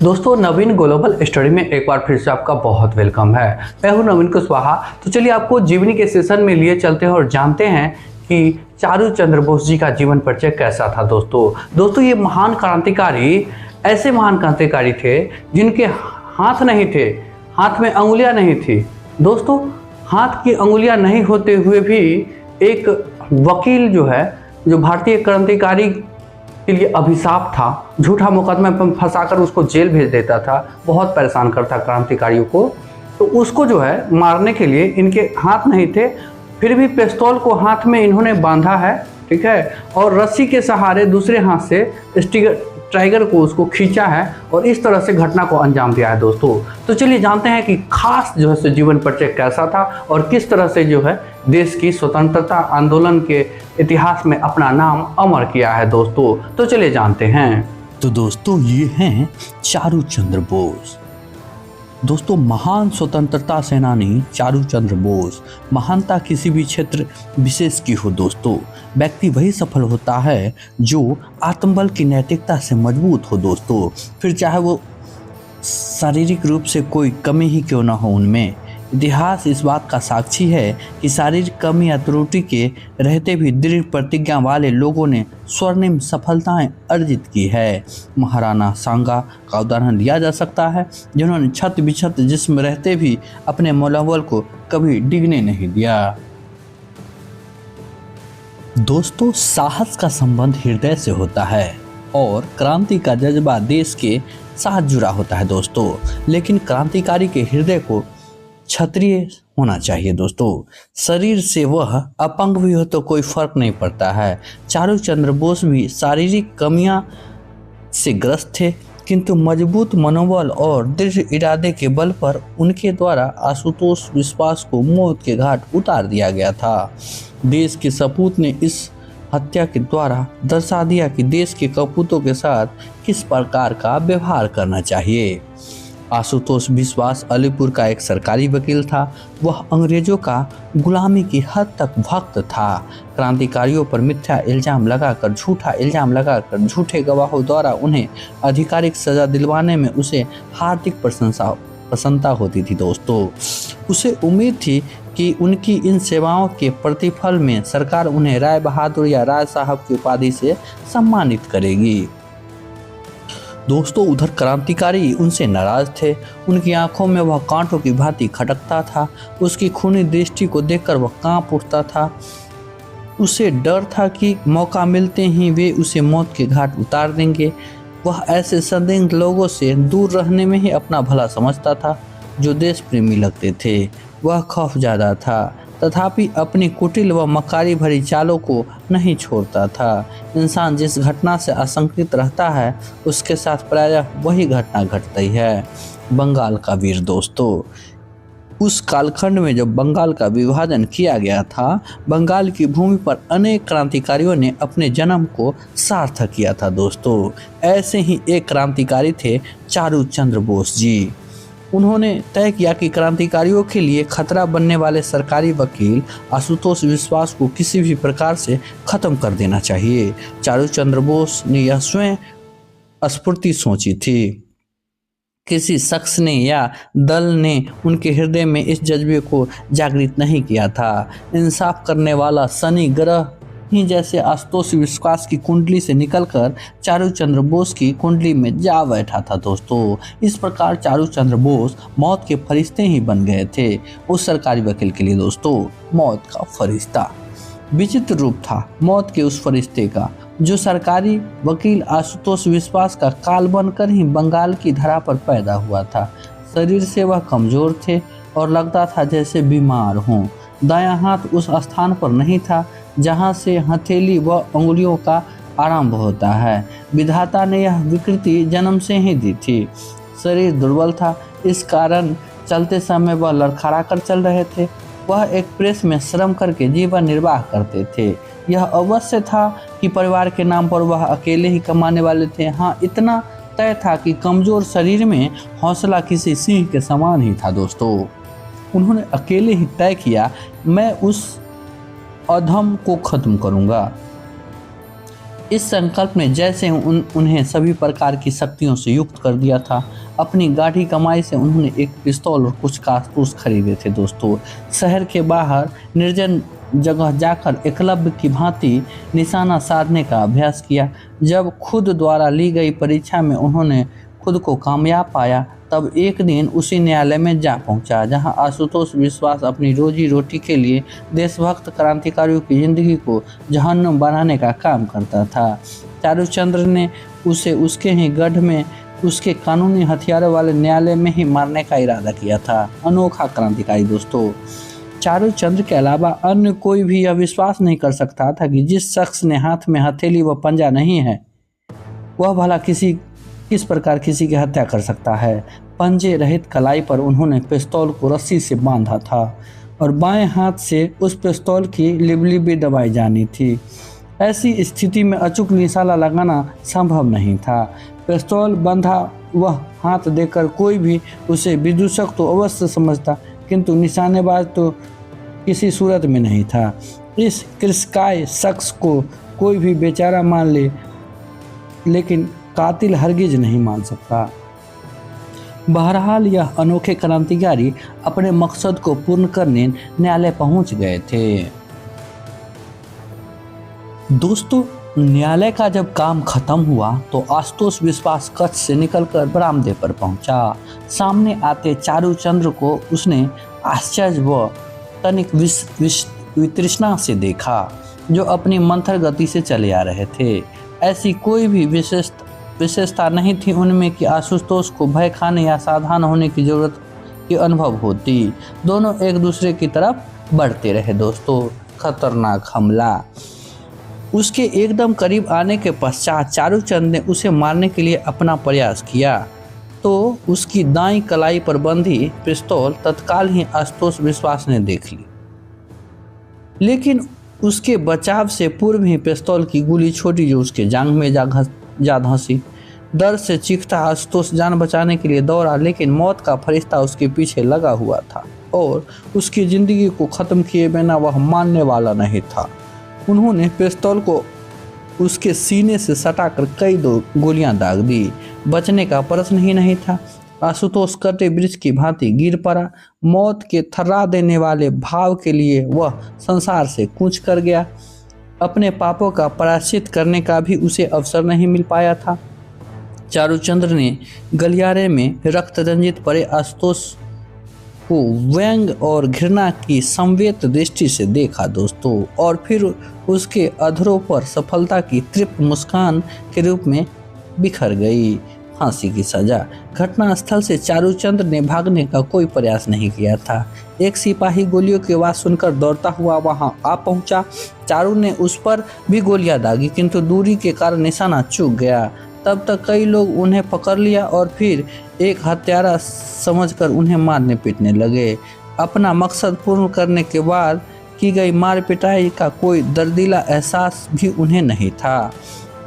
दोस्तों, नवीन global study में एक बार फिर से आपका बहुत वेलकम है। मैं हूं नवीन कुशवाहा। तो चलिए आपको जीवनी के सेशन में लिए चलते हैं और जानते हैं कि चारू चंद्र बोस जी का जीवन परिचय कैसा था। दोस्तों ये महान क्रांतिकारी ऐसे महान क्रांतिकारी थे जिनके हाथ नहीं थे, हाथ में अंगुलियां नहीं थी। दोस्तों, हाथ की अंगुलियां नहीं होते हुए भी एक वकील जो भारतीय क्रांतिकारी के लिए अभिशाप था, झूठा मुकदमे पर फंसाकर उसको जेल भेज देता था, बहुत परेशान करता क्रांतिकारियों को। तो उसको मारने के लिए इनके हाथ नहीं थे, फिर भी पिस्तौल को हाथ में इन्होंने बांधा है, ठीक है, और रस्सी के सहारे दूसरे हाथ से टाइगर को उसको खींचा है और इस तरह से घटना को अंजाम दिया है। दोस्तों तो चलिए जानते हैं कि खास जीवन परिचय कैसा था और किस तरह से देश की स्वतंत्रता आंदोलन के इतिहास में अपना नाम अमर किया है। दोस्तों तो चलिए जानते हैं। तो दोस्तों ये हैं चारू चंद्र बोस। दोस्तों महान स्वतंत्रता सेनानी चारू चंद्र बोस। महानता किसी भी क्षेत्र विशेष की हो दोस्तों, व्यक्ति वही सफल होता है जो आत्मबल की नैतिकता से मजबूत हो दोस्तों, फिर चाहे वो शारीरिक रूप से कोई कमी ही क्यों ना हो उनमें। इतिहास इस बात का साक्षी है कि शारीरिक कमी या त्रुटि के रहते भी दृढ़ प्रतिज्ञा वाले लोगों ने स्वर्णिम सफलताएं अर्जित की है। महाराणा सांगा का उदाहरण लिया जा सकता है, जिन्होंने छत बिछत जिस्म रहते भी अपने मनोबल को कभी डिगने नहीं दिया। दोस्तों साहस का संबंध हृदय से होता है और क्रांति का जज्बा देश के साथ जुड़ा होता है दोस्तों, लेकिन क्रांतिकारी के हृदय को क्षत्रिय होना चाहिए। दोस्तों शरीर से वह अपंग भी हो तो कोई फर्क नहीं पड़ता है। चारू चंद्र बोस भी शारीरिक कमियां से ग्रस्त थे, किंतु मजबूत मनोबल और दृढ़ इरादे के बल पर उनके द्वारा आशुतोष विश्वास को मौत के घाट उतार दिया गया था। देश के सपूत ने इस हत्या के द्वारा दर्शा दिया कि देश के कपूतों के साथ किस प्रकार का व्यवहार करना चाहिए। आशुतोष विश्वास अलीपुर का एक सरकारी वकील था। वह अंग्रेजों का गुलामी की हद तक भक्त था। क्रांतिकारियों पर मिथ्या इल्जाम लगाकर झूठे गवाहों द्वारा उन्हें आधिकारिक सजा दिलवाने में उसे हार्दिक प्रसन्नता होती थी। दोस्तों उसे उम्मीद थी कि उनकी इन सेवाओं के प्रतिफल में सरकार उन्हें राय बहादुर या राय साहब की उपाधि से सम्मानित करेगी। दोस्तों उधर क्रांतिकारी उनसे नाराज थे। उनकी आंखों में वह कांटों की भांति खटकता था। उसकी खूनी दृष्टि को देखकर वह कांप उठता था। उसे डर था कि मौका मिलते ही वे उसे मौत के घाट उतार देंगे। वह ऐसे संदिग्ध लोगों से दूर रहने में ही अपना भला समझता था जो देश प्रेमी लगते थे। वह खौफज़दा था, तथापि अपनी कुटिल व मकारी भरी चालों को नहीं छोड़ता था। इंसान जिस घटना से आशंकित रहता है उसके साथ प्रायः वही घटना घटती है। बंगाल का वीर। दोस्तों उस कालखंड में जब बंगाल का विभाजन किया गया था, बंगाल की भूमि पर अनेक क्रांतिकारियों ने अपने जन्म को सार्थक किया था। दोस्तों ऐसे ही एक क्रांतिकारी थे चारू चंद्र बोस जी। उन्होंने तय किया कि क्रांतिकारियों के लिए खतरा बनने वाले सरकारी वकील आशुतोष विश्वास को किसी भी प्रकार से खत्म कर देना चाहिए। चारू चंद्र बोस ने यह स्वयं स्फूर्ति सोची थी। किसी शख्स ने या दल ने उनके हृदय में इस जज्बे को जागृत नहीं किया था। इंसाफ करने वाला शनि ग्रह ही जैसे आशुतोष विश्वास की कुंडली से निकलकर चारू चंद्र बोस की कुंडली में जा बैठा था। दोस्तों इस प्रकार चारू चंद्र बोस मौत के फरिश्ते ही बन गए थे उस सरकारी वकील के लिए। दोस्तों मौत का फरिश्ता विचित्र रूप था मौत के उस फरिश्ते का, जो सरकारी वकील आशुतोष विश्वास का काल बनकर ही बंगाल की धरा पर पैदा हुआ था। शरीर से वह कमजोर थे और लगता था जैसे बीमार हों। दायां हाथ उस स्थान पर नहीं था जहां से हथेली व उंगलियों का आरंभ होता है। विधाता ने यह विकृति जन्म से ही दी थी। शरीर दुर्बल था, इस कारण चलते समय वह लड़खड़ा कर चल रहे थे। वह एक प्रेस में श्रम करके जीवन निर्वाह करते थे। यह अवश्य था कि परिवार के नाम पर वह अकेले ही कमाने वाले थे। हाँ, इतना तय था कि कमजोर शरीर में हौसला किसी सिंह के समान ही था। दोस्तों उन्होंने अकेले ही तय किया, मैं उस अधम को खत्म करूंगा। इस संकल्प ने जैसे उन्हें सभी प्रकार की शक्तियों से युक्त कर दिया था। अपनी गाढ़ी कमाई से उन्होंने एक पिस्तौल और कुछ कारतूस खरीदे थे दोस्तों। शहर के बाहर निर्जन जगह जाकर एकलव्य की भांति निशाना साधने का अभ्यास किया। जब खुद द्वारा ली गई परीक्षा में उन्होंने खुद को कामयाब पाया, तब एक दिन उसी न्यायालय में जा पहुंचा जहां आशुतोष विश्वास अपनी रोजी रोटी के लिए देशभक्त क्रांतिकारियों की जिंदगी को जहन्नुम बनाने का काम करता था। चारूचंद्र ने उसे उसके ही गढ़ में उसके कानूनी हथियारों वाले न्यायालय में ही मारने का इरादा किया था। अनोखा क्रांतिकारी दोस्तों, चारूचंद्र के अलावा अन्य कोई भी यह विश्वास नहीं कर सकता था कि जिस शख्स ने हाथ में हथेली व पंजा नहीं है वह भला किस प्रकार किसी की हत्या कर सकता है। पंजे रहित कलाई पर उन्होंने पिस्तौल को रस्सी से बांधा था और बाएं हाथ से उस पिस्तौल की लिबलिबी दबाई जानी थी। ऐसी स्थिति में अचूक निशाना लगाना संभव नहीं था। पिस्तौल बंधा वह हाथ देकर कोई भी उसे विदूषक तो अवश्य समझता, किंतु निशानेबाज तो किसी सूरत में नहीं था। इस कृषकाय शख्स को कोई भी बेचारा मान ले, लेकिन कातिल हरगिज नहीं मान सकता। बहरहाल यह अनोखे क्रांतिकारी अपने मकसद को पूर्ण करने न्यायालय पहुंच गए थे। दोस्तों, न्यायालय का जब काम खत्म हुआ तो आशुतोष विश्वास कक्ष से निकलकर बरामदे पर पहुंचा। सामने आते चारूचंद्र को उसने आश्चर्य व तनिक वितृष्णा से देखा, जो अपनी मंथर गति से चले आ रहे थे। ऐसी कोई भी विशेषता नहीं थी उनमें कि आशुतोष को भय खाने या सावधान होने की जरूरत की अनुभव होती। दोनों एक दूसरे की तरफ बढ़ते रहे दोस्तों। खतरनाक हमला। उसके एकदम करीब आने के पश्चात चारूचंद ने उसे मारने के लिए अपना प्रयास किया तो उसकी दाईं कलाई पर बंधी पिस्तौल तत्काल ही आशुतोष विश्वास ने देख ली, लेकिन उसके बचाव से पूर्व ही पिस्तौल की गोली छोटी जो उसके जांघ में जा धंसी। दर्द से चीखता आशुतोष जान बचाने के लिए दौड़ा, लेकिन मौत का फरिश्ता उसके पीछे लगा हुआ था और उसकी जिंदगी को खत्म किए बिना वह मानने वाला नहीं था। उन्होंने पिस्तौल को उसके सीने से सटाकर कई गोलियां दाग दी। बचने का प्रश्न ही नहीं था। आशुतोष कटे वृक्ष की भांति गिर पड़ा। मौत के थर्रा देने वाले भाव के लिए वह संसार से कूच कर गया। अपने पापों का प्रायश्चित करने का भी उसे अवसर नहीं मिल पाया था। चारूचंद्र ने गलियारे में रक्त रंजित पड़े आशुतोष को व्यंग और घृणा की संवेद दृष्टि से देखा दोस्तों, और फिर उसके अधरों पर सफलता की तृप्त मुस्कान के रूप में बिखर गई। फांसी की सजा। घटनास्थल से चारूचंद्र ने भागने का कोई प्रयास नहीं किया था। एक सिपाही गोलियों की आवाज सुनकर दौड़ता हुआ वहां आ पहुंचा। चारू ने उस पर भी गोलियां दागी, किंतु दूरी के कारण निशाना चूक गया। तब तक कई लोग उन्हें पकड़ लिया और फिर एक हत्यारा समझकर उन्हें मारने पीटने लगे। अपना मकसद पूर्ण करने के बाद की गई मार पिटाई का कोई दर्दीला एहसास भी उन्हें नहीं था।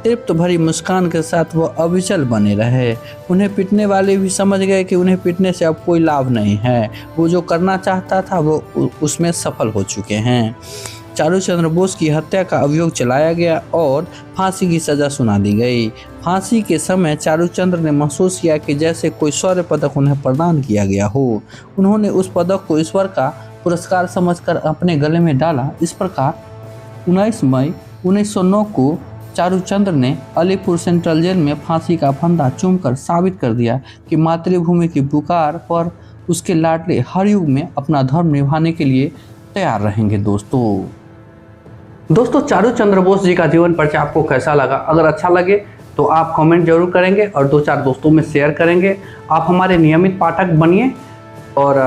तृप्त भरी मुस्कान के साथ वह अविचल बने रहे। उन्हें पीटने वाले भी समझ गए कि उन्हें पीटने से अब कोई लाभ नहीं है। वो जो करना चाहता था वो उसमें सफल हो चुके हैं। चारूचंद्र बोस की हत्या का अभियोग चलाया गया और फांसी की सजा सुना दी गई। फांसी के समय चारूचंद्र ने महसूस किया कि जैसे कोई शौर्य पदक उन्हें प्रदान किया गया हो। उन्होंने उस पदक को ईश्वर का पुरस्कार समझकर अपने गले में डाला। इस प्रकार 19 मई 1909 को चारूचंद्र ने अलीपुर सेंट्रल जेल में फांसी का फंदा चूमकर साबित कर दिया कि मातृभूमि की पुकार पर उसके लाडले हर युग में अपना धर्म निभाने के लिए तैयार रहेंगे। दोस्तों चारूचंद्र बोस जी का जीवन परिचय आपको कैसा लगा? अगर अच्छा लगे तो आप कमेंट जरूर करेंगे और 2-4 दोस्तों में शेयर करेंगे। आप हमारे नियमित पाठक बनिए और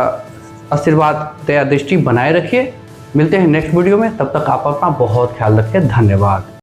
आशीर्वाद दया दृष्टि बनाए रखिए। मिलते हैं नेक्स्ट वीडियो में, तब तक आप अपना बहुत ख्याल रखिए। धन्यवाद।